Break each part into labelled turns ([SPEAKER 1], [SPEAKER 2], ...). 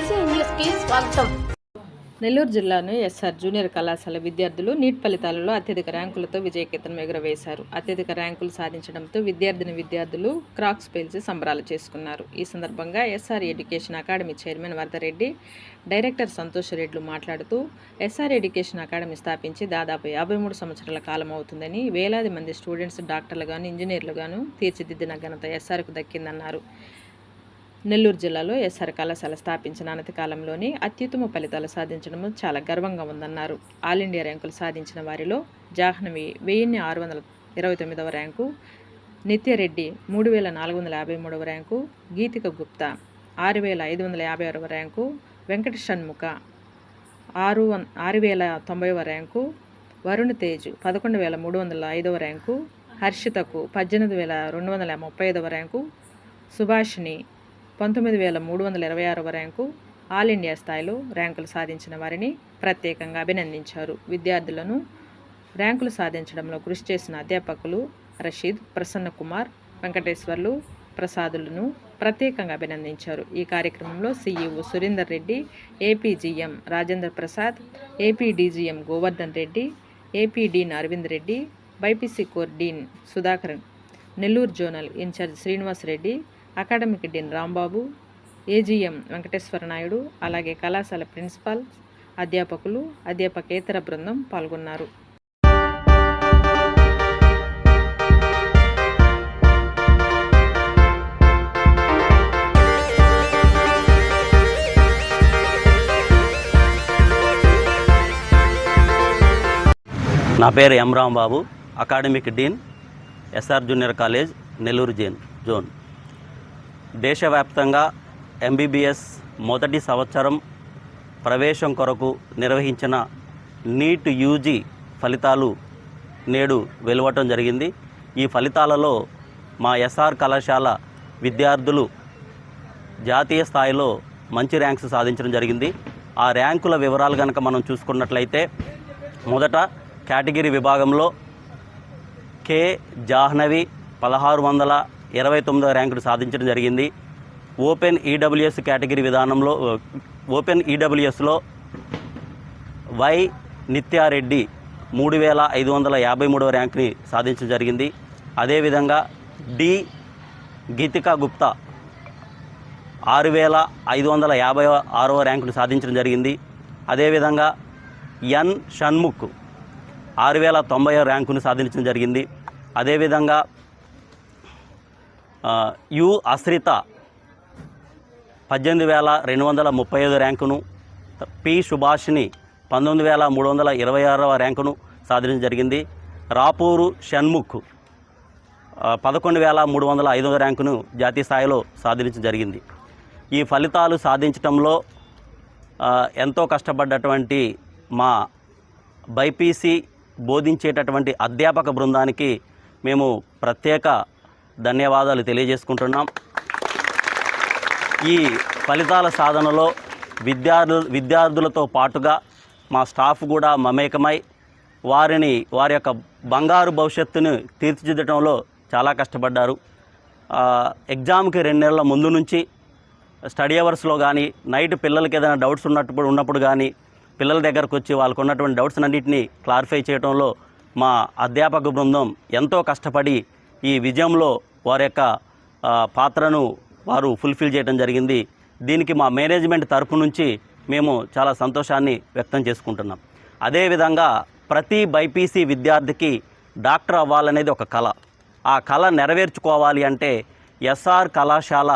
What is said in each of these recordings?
[SPEAKER 1] BC న్యూస్కి స్వాగతం.
[SPEAKER 2] నెల్లూరు జిల్లాను ఎస్ఆర్ జూనియర్ కళాశాల విద్యార్థులు నీట్ ఫలితాలలో అత్యధిక ర్యాంకులతో విజయకేతనం ఎగురవేశారు. అత్యధిక ర్యాంకులు సాధించడంతో విద్యార్థులు క్రాక్స్ పేల్చి సంబరాలు చేసుకున్నారు. ఈ సందర్భంగా SR education academy chairman Varadareddy, director Santosh Reddy మాట్లాడుతూ ఎస్ఆర్ ఎడ్యుకేషన్ అకాడమీ స్థాపించి దాదాపు 53 సంవత్సరాల కాలం అవుతుందని, వేలాది మంది స్టూడెంట్స్ డాక్టర్లుగాను ఇంజనీర్లుగాను తీర్చిదిద్దిన ఘనత ఎస్ఆర్కు దక్కిందన్నారు. నెల్లూరు జిల్లాలో ఎస్ఆర్ కళాశాల స్థాపించిన అనతి కాలంలోనే అత్యుత్తమ ఫలితాలు సాధించడం చాలా గర్వంగా ఉందన్నారు. ఆల్ ఇండియా ర్యాంకులు సాధించిన వారిలో జాహ్నవి 1629వ ర్యాంకు, నిత్యరెడ్డి 3453వ ర్యాంకు, గీతిక గుప్తా 6556వ ర్యాంకు, వెంకట షణ్ముఖ 6090వ ర్యాంకు, వరుణ్ తేజ్ 11305వ ర్యాంకు, హర్షితకు 18235వ ర్యాంకు, సుభాషిణి 19326వ ర్యాంకు, ఆల్ ఇండియా స్థాయిలో ర్యాంకులు సాధించిన వారిని ప్రత్యేకంగా అభినందించారు. విద్యార్థులను ర్యాంకులు సాధించడంలో కృషి చేసిన అధ్యాపకులు రషీద్, ప్రసన్న కుమార్, వెంకటేశ్వర్లు, ప్రసాదులను ప్రత్యేకంగా అభినందించారు. ఈ కార్యక్రమంలో CEO Surender Reddy, APGM Rajendra Prasad, AP DGM Govardhan Reddy, AP dean Aravind Reddy, BiPC core dean Sudhakaran, Nellore zonal incharge Srinivas Reddy, academic dean Rambabu, AGM Venkateswara Naidu, అలాగే కళాశాల ప్రిన్సిపాల్, అధ్యాపకులు, అధ్యాపకేతర బృందం పాల్గొన్నారు.
[SPEAKER 3] నా పేరు M Rambabu, academic dean, SR junior college, Nellore zone. దేశవ్యాప్తంగా ఎంబీబీఎస్ మొదటి సంవత్సరం ప్రవేశం కొరకు నిర్వహించిన నీట్ యూజీ ఫలితాలు నేడు వెలువటం జరిగింది. ఈ ఫలితాలలో మా ఎస్ఆర్ కళాశాల విద్యార్థులు జాతీయ స్థాయిలో మంచి ర్యాంక్స్ సాధించడం జరిగింది. ఆ ర్యాంకుల వివరాలు కనుక మనం చూసుకున్నట్లయితే, మొదట కేటగిరీ విభాగంలో కే జాహ్నవి 1629వ ర్యాంకును సాధించడం జరిగింది. ఓపెన్ ఈడబ్ల్యూఎస్ కేటగిరీ విధానంలో ఓపెన్ ఈడబ్ల్యూఎస్లో వై నిత్యారెడ్డి 3553వ ర్యాంకుని సాధించడం జరిగింది. అదేవిధంగా డి గీతికా గుప్తా 6556వ ర్యాంకును సాధించడం జరిగింది. అదేవిధంగా ఎన్ షణ్ముఖ్ 6090వ ర్యాంకును సాధించడం జరిగింది. అదేవిధంగా యు అశ్రిత 18235 ర్యాంకును, పి సుభాషిని 19326వ ర్యాంకును సాధించడం జరిగింది. రాపూరు షణ్ముఖ్ 11305వ ర్యాంకును జాతీయ స్థాయిలో సాధించడం జరిగింది. ఈ ఫలితాలు సాధించడంలో ఎంతో కష్టపడ్డటువంటి మా బైపీసీ బోధించేటటువంటి అధ్యాపక బృందానికి మేము ప్రత్యేక ధన్యవాదాలు తెలియజేసుకుంటున్నాం. ఈ ఫలితాల సాధనలో విద్యార్థులతో పాటుగా మా స్టాఫ్ కూడా మమేకమై వారి యొక్క బంగారు భవిష్యత్తును తీర్చిదిద్దడంలో చాలా కష్టపడ్డారు. ఎగ్జామ్కి 2 నెలల ముందు నుంచి స్టడీ అవర్స్లో కానీ, నైట్ పిల్లలకి ఏదైనా డౌట్స్ ఉన్నప్పుడు కానీ పిల్లల దగ్గరకు వచ్చి వాళ్ళకు ఉన్నటువంటి డౌట్స్ అన్నింటినీ క్లారిఫై చేయడంలో మా అధ్యాపక బృందం ఎంతో కష్టపడి ఈ విజయంలో వారి యొక్క పాత్రను వారు ఫుల్ఫిల్ చేయడం జరిగింది. దీనికి మా మేనేజ్మెంట్ తరపు నుంచి మేము చాలా సంతోషాన్ని వ్యక్తం చేసుకుంటున్నాం. అదేవిధంగా ప్రతి బైపీసీ విద్యార్థికి డాక్టర్ అవ్వాలనేది ఒక కళ. ఆ కళ నెరవేర్చుకోవాలి అంటే ఎస్ఆర్ కళాశాల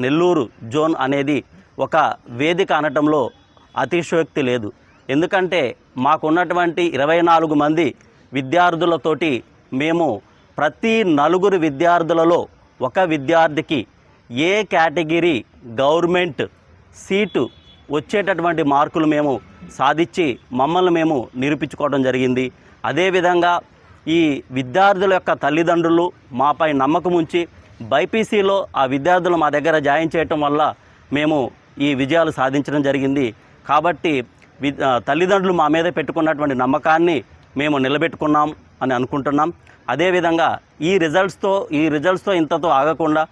[SPEAKER 3] నెల్లూరు జోన్ అనేది ఒక వేదిక అనటంలో అతిశయోక్తి లేదు. ఎందుకంటే మాకున్నటువంటి 24 మంది విద్యార్థులతోటి మేము ప్రతి 4 విద్యార్థులలో ఒక విద్యార్థికి ఏ కేటగిరీ గవర్నమెంట్ సీటు వచ్చేటటువంటి మార్కులు మేము సాధించి మమ్మల్ని మేము నిరూపించుకోవడం జరిగింది. అదేవిధంగా ఈ విద్యార్థుల యొక్క తల్లిదండ్రులు మాపై నమ్మకం ఉంచి బైపీసీలో ఆ విద్యార్థులు మా దగ్గర జాయిన్ చేయటం వల్ల మేము ఈ విజయాలు సాధించడం జరిగింది. కాబట్టి తల్లిదండ్రులు మా మీద పెట్టుకున్నటువంటి నమ్మకాన్ని మేము నిలబెట్టుకున్నాం అని అనుకుంటున్నాం. అదేవిధంగా ఈ రిజల్ట్స్తో ఇంతతో ఆగకుండా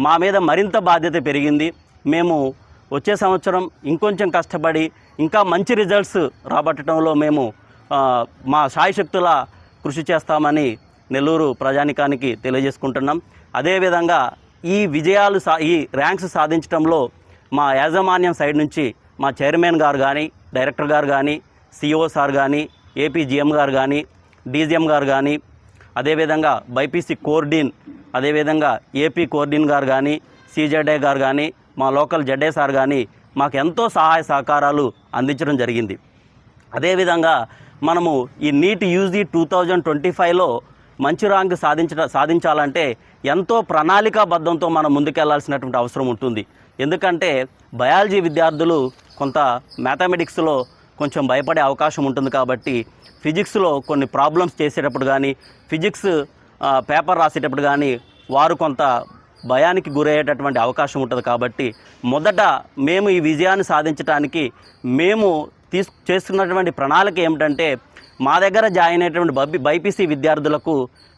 [SPEAKER 3] మా మీద మరింత బాధ్యత పెరిగింది. మేము వచ్చే సంవత్సరం ఇంకొంచెం కష్టపడి ఇంకా మంచి రిజల్ట్స్ రాబట్టడంలో మేము మా శాయశక్తుల కృషి చేస్తామని నెల్లూరు ప్రజానికానికి తెలియజేసుకుంటున్నాం. అదేవిధంగా ఈ విజయాలు ఈ ర్యాంక్స్ సాధించడంలో మా యాజమాన్యం సైడ్ నుంచి మా చైర్మన్ గారు కానీ, డైరెక్టర్ గారు కానీ, సిఇఓ సార్ కానీ, ఏపీ జిఎం గారు కానీ, డీజీఎం గారు కానీ, అదేవిధంగా బైపీసీ కోర్డిన్, అదేవిధంగా ఏపీ కోర్డిన్ గారు కానీ, సిజెడ్ఏ గారు కానీ, మా లోకల్ జెడ్ఏ సార్ కానీ మాకు ఎంతో సహాయ సహకారాలు అందించడం జరిగింది. అదేవిధంగా మనము ఈ నీట్ యూజీ 2025లో మంచి ర్యాంక్ సాధించాలంటే ఎంతో ప్రణాళికాబద్ధంతో మనం ముందుకెళ్లాల్సినటువంటి అవసరం ఉంటుంది. ఎందుకంటే బయాలజీ విద్యార్థులు కొంత మ్యాథమెటిక్స్లో కొంచెం భయపడే అవకాశం ఉంటుంది. కాబట్టి ఫిజిక్స్లో కొన్ని ప్రాబ్లమ్స్ చేసేటప్పుడు కానీ, ఫిజిక్స్ పేపర్ రాసేటప్పుడు కానీ వారు కొంత భయానికి గురయ్యేటటువంటి అవకాశం ఉంటుంది. కాబట్టి మొదట మేము ఈ విజయాన్ని సాధించడానికి మేము చేస్తున్నటువంటి ప్రణాళిక ఏమిటంటే, మా దగ్గర జాయిన్ అయ్యేటువంటి బైపీసీ విద్యార్థులకు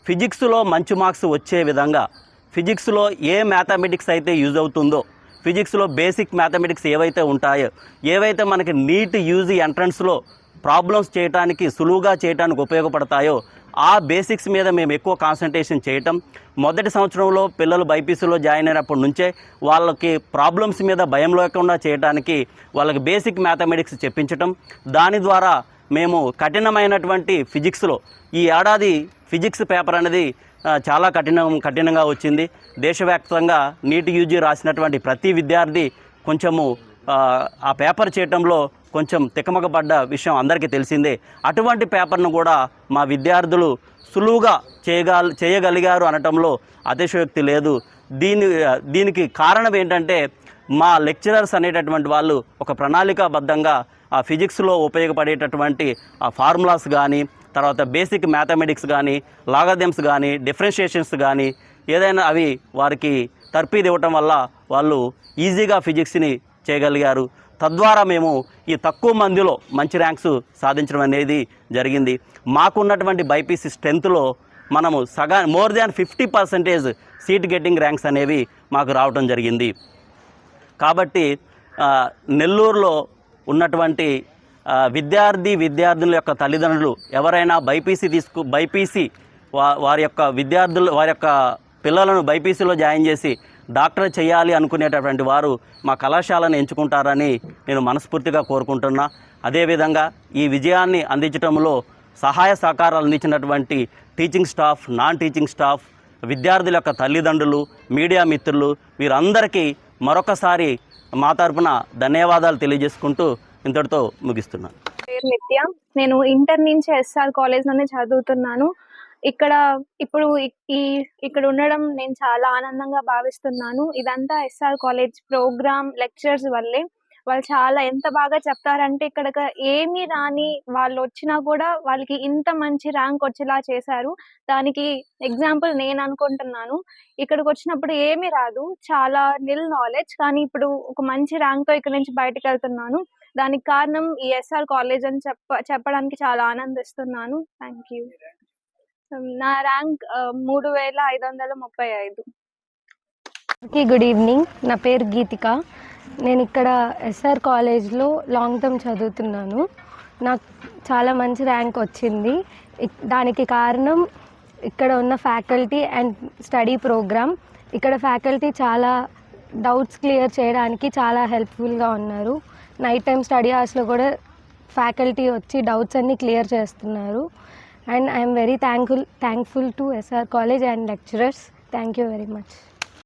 [SPEAKER 3] ఫిజిక్స్లో మంచి మార్క్స్ వచ్చే విధంగా, ఫిజిక్స్లో ఏ మ్యాథమెటిక్స్ అయితే యూజ్ అవుతుందో, ఫిజిక్స్లో బేసిక్ మ్యాథమెటిక్స్ ఏవైతే ఉంటాయో, ఏవైతే మనకి నీట్ యూజీ ఎంట్రన్స్లో ప్రాబ్లమ్స్ చేయడానికి సులువుగా చేయడానికి ఉపయోగపడతాయో ఆ బేసిక్స్ మీద మేము ఎక్కువ కాన్సన్ట్రేషన్ చేయటం. మొదటి సంవత్సరంలో పిల్లలు బైపీసీలో జాయిన్ అయినప్పటి నుంచే వాళ్ళకి ప్రాబ్లమ్స్ మీద భయం లేకుండా చేయడానికి వాళ్ళకి బేసిక్ మ్యాథమెటిక్స్ చెప్పించటం. దాని ద్వారా మేము కఠినమైనటువంటి ఫిజిక్స్లో ఈ ఏడాది ఫిజిక్స్ పేపర్ అనేది చాలా కఠినంగా వచ్చింది. దేశవ్యాప్తంగా నీట్ యూజీ రాసినటువంటి ప్రతి విద్యార్థి కొంచెము ఆ పేపర్ చేయటంలో కొంచెం తికమకపడ్డ విషయం అందరికీ తెలిసిందే. అటువంటి పేపర్ను కూడా మా విద్యార్థులు సులువుగా చేయగలిగారు అనటంలో అతిశయోక్తి లేదు. దీనికి కారణం ఏంటంటే, మా లెక్చరర్స్ అనేటటువంటి వాళ్ళు ఒక ప్రణాళికాబద్ధంగా ఆ ఫిజిక్స్లో ఉపయోగపడేటటువంటి ఆ ఫార్ములాస్ కానీ, తర్వాత బేసిక్ మ్యాథమెటిక్స్ కానీ, లాగరిథమ్స్ కానీ, డిఫరెన్షియేషన్స్ కానీ ఏదైనా అవి వారికి తర్ఫీదు ఇవ్వటం వల్ల వాళ్ళు ఈజీగా ఫిజిక్స్ని చేయగలిగారు. తద్వారా మేము ఈ తక్కువ మందిలో మంచి ర్యాంక్స్ సాధించడం అనేది జరిగింది. మాకున్నటువంటి బైపీసీ స్ట్రెంత్లో మనము more than 50% seat getting ranks అనేవి మాకు రావడం జరిగింది. కాబట్టి నెల్లూరులో ఉన్నటువంటి విద్యార్థుల యొక్క తల్లిదండ్రులు ఎవరైనా బైపీసీ వారి యొక్క పిల్లలను బైపీసీలో జాయిన్ చేసి డాక్టర్ చేయాలి అనుకునేటటువంటి వారు మా కళాశాలను ఎంచుకుంటారని నేను మనస్ఫూర్తిగా కోరుకుంటున్నా. అదేవిధంగా ఈ విజయాన్ని అందించడంలో సహాయ సహకారాలు అందించినటువంటి teaching staff, non teaching staff, విద్యార్థుల యొక్క తల్లిదండ్రులు, మీడియా మిత్రులు వీరందరికీ మరొకసారి మా తరపున ధన్యవాదాలు తెలియజేసుకుంటూ ఇంతటితో ముగిస్తున్నాను.
[SPEAKER 1] పేరు నిత్య. నేను ఇంటర్ నుంచి ఎస్ఆర్ కాలేజ్లోనే చదువుతున్నాను. ఇక్కడ ఉండడం నేను చాలా ఆనందంగా భావిస్తున్నాను. ఇదంతా ఎస్ఆర్ కాలేజ్ ప్రోగ్రామ్ లెక్చర్స్ వల్లే. వాళ్ళు చాలా ఎంత బాగా చెప్తారంటే, ఇక్కడ ఏమీ రాని వాళ్ళు వచ్చినా కూడా వాళ్ళకి ఇంత మంచి ర్యాంక్ వచ్చేలా చేశారు. దానికి ఎగ్జాంపుల్ నేను అనుకుంటున్నాను. ఇక్కడికి వచ్చినప్పుడు ఏమీ రాదు, చాలా నిల్ నాలెడ్జ్, కానీ ఇప్పుడు ఒక మంచి ర్యాంక్తో ఇక్కడ నుంచి బయటకు వెళ్తున్నాను. దానికి కారణం ఈ ఎస్ఆర్ కాలేజ్ అని చెప్పడానికి చాలా ఆనందిస్తున్నాను. Thank you. నా ర్యాంక్ 3535.
[SPEAKER 4] Good evening. నా పేరు గీతిక. నేను ఇక్కడ ఎస్ఆర్ కాలేజ్లో లాంగ్ టర్మ్ చదువుతున్నాను. నాకు చాలా మంచి ర్యాంక్ వచ్చింది. దానికి కారణం ఇక్కడ ఉన్న ఫ్యాకల్టీ అండ్ స్టడీ ప్రోగ్రామ్. ఇక్కడ ఫ్యాకల్టీ చాలా డౌట్స్ క్లియర్ చేయడానికి చాలా హెల్ప్ఫుల్గా ఉన్నారు. నైట్ టైం స్టడీ అవర్స్లో కూడా ఫ్యాకల్టీ వచ్చి డౌట్స్ అన్నీ క్లియర్ చేస్తున్నారు. And I am very thankful to SR College and lecturers. Thank you very much.